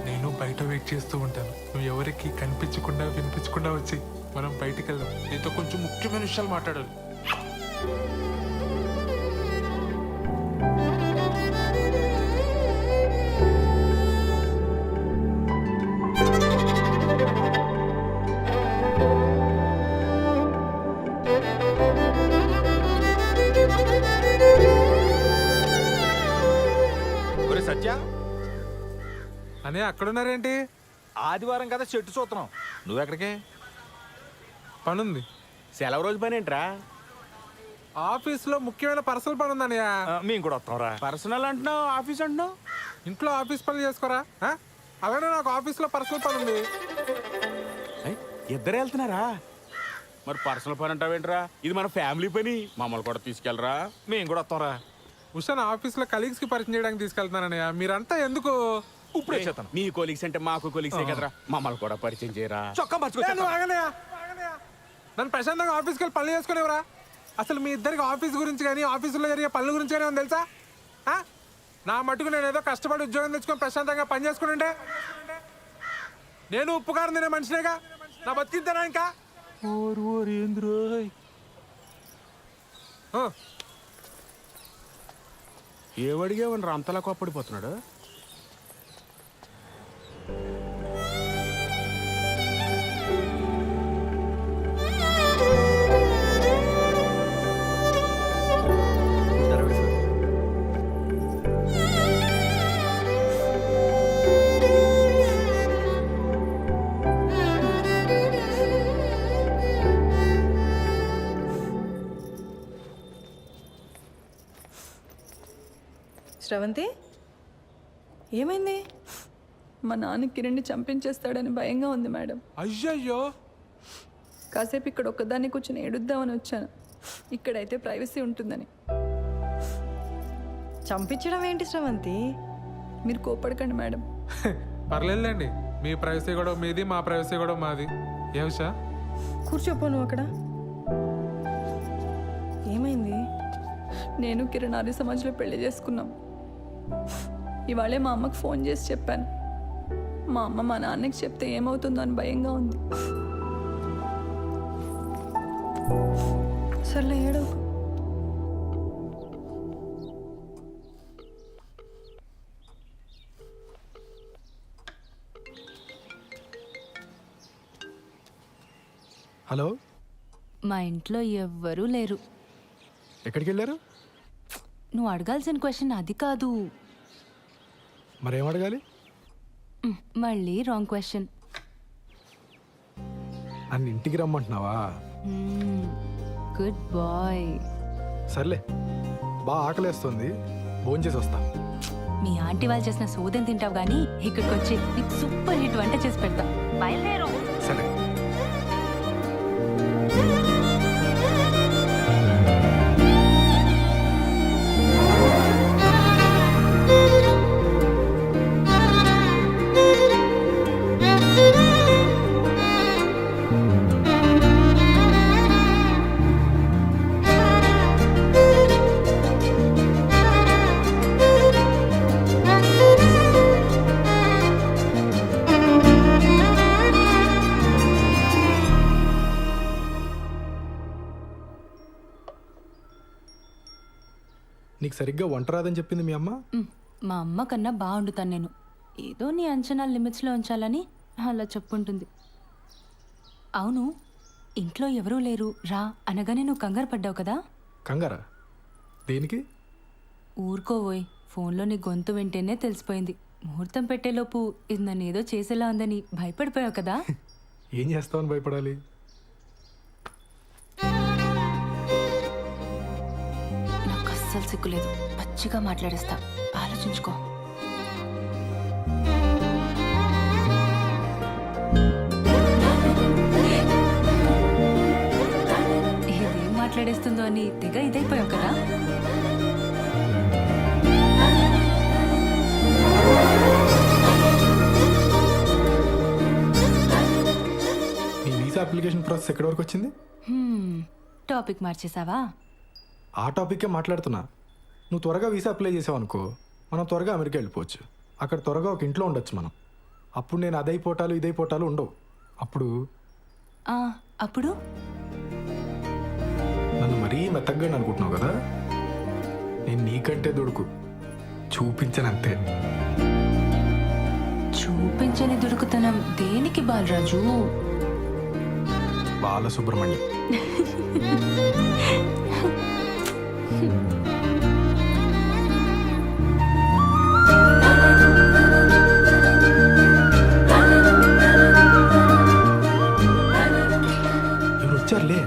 నేను బయట వెయిట్ చేస్తూ ఉంటాను. నువ్వు ఎవరికి కనిపించకుండా వినిపించకుండా వచ్చి మనం బయటికి వెళ్దాం. నీతో కొంచెం ముఖ్యమైన విషయాలు మాట్లాడాలి. సత్య అనే అక్కడున్నారేంటి? ఆదివారం కదా చెట్టు చూస్తున్నాం. నువ్వెక్కడికే? పనుంది. సెలవు రోజు పని ఏంట్రా? ఆఫీస్లో ముఖ్యమైన పర్సనల్ పని ఉందన్నయ్య. మేము కూడా వస్తాంరా. పర్సనల్ అంటున్నావు, ఆఫీస్ అంటున్నావు. ఇంట్లో ఆఫీస్ పనులు చేసుకోరా? అలానే నాకు ఆఫీస్లో పర్సనల్ పని ఉంది. ఇద్దరే వెళ్తున్నారా? మరి పర్సనల్ పని అంటావేంట్రా? ఇది మన ఫ్యామిలీ పని. మమ్మల్ని కూడా తీసుకెళ్ళరా, మేము కూడా వస్తాంరా. ఉషాన్ ఆఫీస్లో కలీగ్స్ కి పరిచయం చేయడానికి తీసుకెళ్తున్నానన్నయ్య. మీరంతా ఎందుకు? ఇప్పుడు వచ్చేస్తాను. మీ కొలీగ్స్ అంటే మాకు కొలీగ్సే కదరా, మమ్మల్ని కూడా పరిచయం చేయరా. చొక్కా నన్ను ప్రశాంతంగా ఆఫీస్కి వెళ్ళి పనులు చేసుకునేవరా? అసలు మీ ఇద్దరికి ఆఫీస్ గురించి కానీ ఆఫీసులో జరిగే పనుల గురించి కానీ ఉంది తెలుసా? నా మటుకు నేను ఏదో కష్టపడి ఉద్యోగం తెచ్చుకొని ప్రశాంతంగా పని చేసుకుంటే నేను ఉప్పుకారం తినే మనిషినేగా. నా బతికిద్దానా ఇంకా? ఏమడిగేవని అంతలా కోప్పడిపోతున్నాడు? శ్రవంతి, ఏమైంది? మా నాన్న కిరణ్ని చంపించేస్తాడని భయంగా ఉంది మేడం. అయ్యయ్యో. కాసేపు ఇక్కడ ఒక్కదాన్ని కూర్చొని ఏడుద్దామని వచ్చాను. ఇక్కడైతే ప్రైవసీ ఉంటుందని. చంపించడం ఏంటి శ్రవంతి? మీరు కోపడకండి మేడం. పర్లేదులేండి. మీ ప్రైవసీ కూడా మీది, మా ప్రైవసీ కూడా మాది. ఏ ఉషా? కూర్చోపో నువ్వు అక్కడ. ఏమైంది? నేను కిరణ్ ఆర్య సమాజ్లో పెళ్లి చేసుకున్నాం. ఇవాళే మా అమ్మకు ఫోన్ చేసి చెప్పాను. మా అమ్మ మా నాన్నకి చెప్తే ఏమవుతుందో అని భయంగా ఉంది. సర్లే ఏడో. హలో, మా ఇంట్లో ఎవ్వరూ లేరు. ఎక్కడికి వెళ్ళారు? నువ్వు అడగాల్సిన క్వశ్చన్ అది కాదు. మరేం అడగాలి? మళ్ళీ రాంగ్ క్వశ్చన్. నన్ను ఇంటికి రమ్మంటున్నావా? Good bye. సర్లే, బాగా ఆకలేస్తుంది, భోంచేసి వస్తా. మీ ఆంటీ వాళ్ళు చేసిన సోదం తింటావు కానీ ఇక్కడికి వచ్చి నీకు సూపర్ హిట్ వంట చేసి పెడతా. బయలుదేరు. సరే. నీకు సరిగ్గా వంట రాదని చెప్పింది మీ అమ్మ? మా అమ్మ కన్నా బాగుండుతాను నేను. ఏదో నీ అంచనా లిమిట్స్లో ఉంచాలని అలా చెప్పుంటుంది. అవును, ఇంట్లో ఎవరూ లేరు రా అనగానే నువ్వు కంగారు పడ్డావు కదా? కంగారా? దేనికి? ఊరుకోవోయ్, ఫోన్లో నీ గొంతు వింటేనే తెలిసిపోయింది. ముహూర్తం పెట్టేలోపు ఇది నన్ను ఏదో చేసేలా ఉందని భయపడిపోయావు కదా? ఏం చేస్తావని భయపడాలి? నాకు అస్సలు సిగ్గులేదు. పచ్చిగా మాట్లాడేస్తా, ఆలోచించుకో. ఇదేం మాట్లాడేస్తుందో అని తెగ ఇదైపోయావు కదా? అప్లికేషన్ ప్రాసెస్ ఎక్కడి వరకు వచ్చింది? టాపిక్ మార్చేసావా? ఆ టాపిక్కే మాట్లాడుతున్నా. నువ్వు త్వరగా వీసా అప్లై చేసావు అనుకో, మనం త్వరగా అమెరికా వెళ్ళిపోవచ్చు. అక్కడ త్వరగా ఒక ఇంట్లో ఉండొచ్చు మనం. అప్పుడు నేను అదైపోటాలు ఇదైపోటాలు ఉండవు. అప్పుడు ఆ, అప్పుడు నన్ను మరీ మెత్తగ్గా అనుకుంటున్నావు కదా, నేను నీకంటే దొడుకు చూపించనంతే. చూపించని దుడుకుతనం దేనికి బాలరాజు? బాలసుబ్రహ్మణ్యం. ఎవరు వచ్చారులే.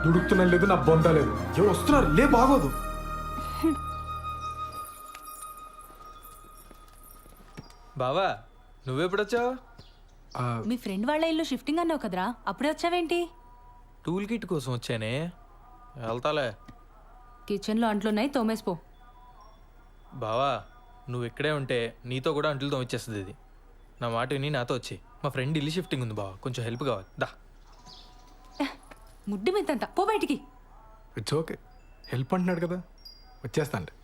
దుడుకుతున్నా లేదు, నా బొంద లేదు. ఎవరు వస్తున్నారు లే, బాగోదు. బావా నువ్వెప్పుడొచ్చావు? మీ ఫ్రెండ్ వాళ్ళ ఇల్లు షిఫ్టింగ్ అన్నావు కదరా, అప్పుడే వచ్చావేంటి? టూల్ కిట్ కోసం వచ్చానే, వెళ్తాలే. కిచెన్లో అంట్లున్నాయి, తోమేసిపో. బావా నువ్వు ఇక్కడే ఉంటే నీతో కూడా అంట్లు తోమిచ్చేస్తుంది ఇది. నా మాట విని నాతో వచ్చి, మా ఫ్రెండ్ ఇల్లు షిఫ్టింగ్ ఉంది బావా, కొంచెం హెల్ప్ కావాలి. దా. ముడ్డి మీదంతా పో బయటికి. ఇట్స్ ఓకే, హెల్ప్ అంటున్నాడు కదా, వచ్చేస్తాను.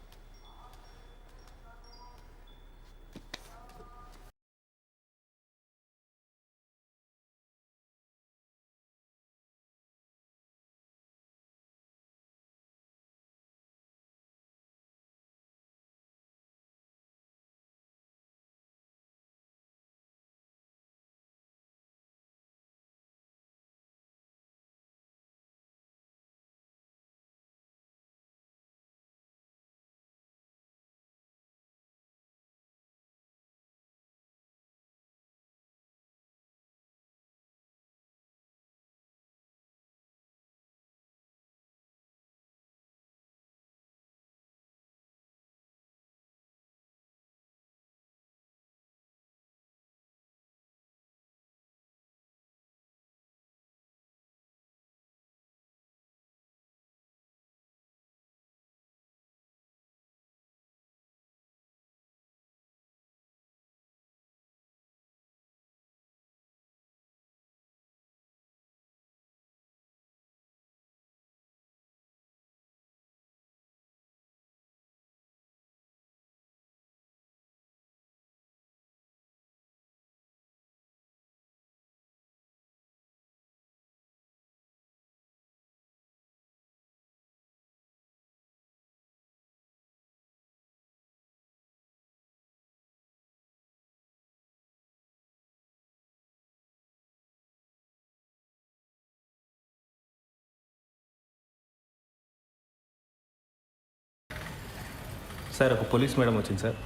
సార్ ఒక పోలీస్ మేడం వచ్చింది సార్.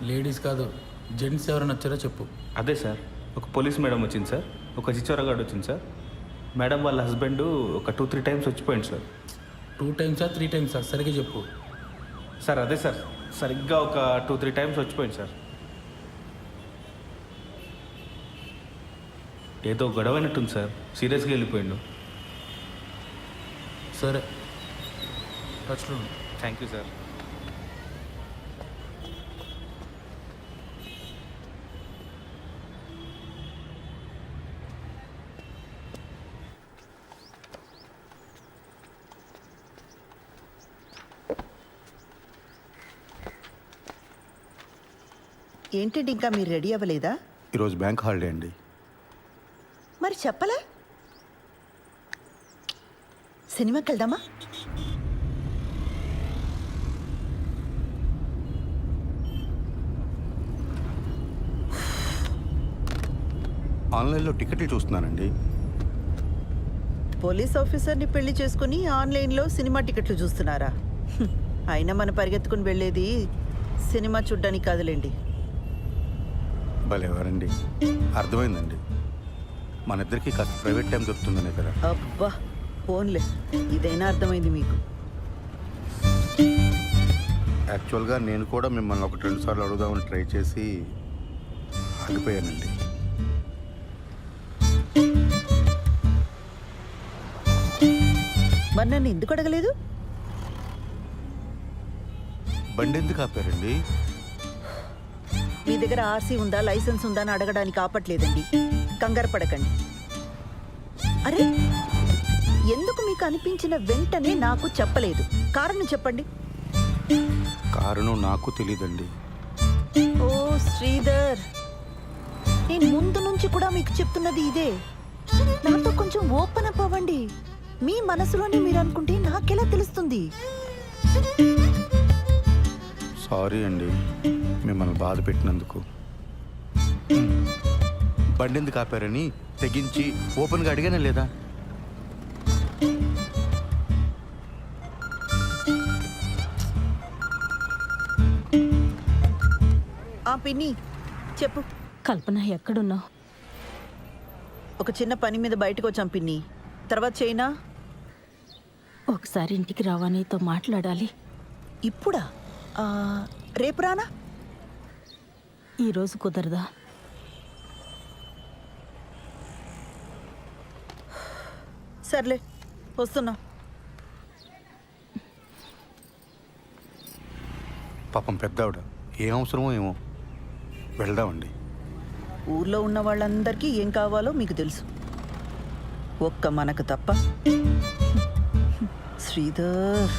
లేడీస్ కాదు, జెంట్స్ ఎవరైనా వచ్చారో చెప్పు. అదే సార్, ఒక పోలీస్ మేడం వచ్చింది సార్, ఒక చిచ్చోరగాడు వచ్చింది సార్. మేడం వాళ్ళ హస్బెండ్ ఒక 2-3 టైమ్స్ వచ్చిపోయింది సార్. 2 టైమ్సా 3 టైమ్సా సరిగ్గా చెప్పు. సార్ అదే సార్, సరిగ్గా ఒక 2-3 టైమ్స్ వచ్చిపోయింది సార్. ఏదో గొడవ అయినట్టుంది సార్, సీరియస్గా వెళ్ళిపోయిండు. సరే, టచ్లో ఉండు. Thank you sir. ఏంటండి ఇంకా మీరు రెడీ అవ్వలేదా? ఈరోజు బ్యాంక్ హాలిడే అండి. మరి చెప్పలే. సినిమాకి వెళ్దామా? ఆన్లైన్లో టికెట్లు చూస్తున్నానండి. పోలీస్ ఆఫీసర్ని పెళ్లి చేసుకుని ఆన్లైన్లో సినిమా టికెట్లు చూస్తున్నారా? అయినా మన పరిగెత్తుకుని వెళ్ళేది సినిమా చూడ్డానికి కాదులేండి. భలేవారండి, అర్థమైందండి. మన ఇద్దరికి కాస్త ప్రైవేట్ టైం దొరుకుతుందనే కదా. అబ్బా ఫోన్లే, ఇదైనా అర్థమైంది మీకు. యాక్చువల్గా నేను కూడా మిమ్మల్ని 1-2 సార్లు అడుగుదామని ట్రై చేసి ఆగిపోయానండి. మరి నన్ను ఎందుకు అడగలేదు? బండి ఎందుకు ఆపారండి? మీ దగ్గర ఆర్సీ ఉందా, లైసెన్స్ ఉందా అని అడగడానికి ఆపట్లేదండి. కంగారు పడకండి. అరే ఎందుకు మీకు అనిపించిన వెంటనే నాకు చెప్పలేదు? కారణం చెప్పండి. కారణం నాకు తెలీదండి. ఓ శ్రీధర్, నేను ముందు నుంచి కూడా మీకు చెప్తున్నది ఇదే. నాతో కొంచెం ఓపెన్ అప్ అవ్వండి. మీ మనసులోనే మీరు అనుకుంటే నాకెలా తెలుస్తుంది? సారీ అండి మిమ్మల్ని బాధ పెట్టినందుకు. బండి ఎందుకు ఆపారని తెగించి ఓపెన్గా అడిగానే లేదా? ఆ పిన్ని చెప్పు. కల్పన ఎక్కడున్నావు? ఒక చిన్న పని మీద బయటకు వచ్చాం పిన్ని. తర్వాత చేయనా? ఒకసారి ఇంటికి రావా, నీతో మాట్లాడాలి. ఇప్పుడా? రేపు రానా? ఈరోజు కుదరదా? సర్లే వస్తున్నా. పాపం పెద్దావిడ, ఏం అవసరమో ఏమో. వెళ్దామండి. ఊర్లో ఉన్న వాళ్ళందరికీ ఏం కావాలో మీకు తెలుసు, ఒక్క మనకు తప్ప. శ్రీధర్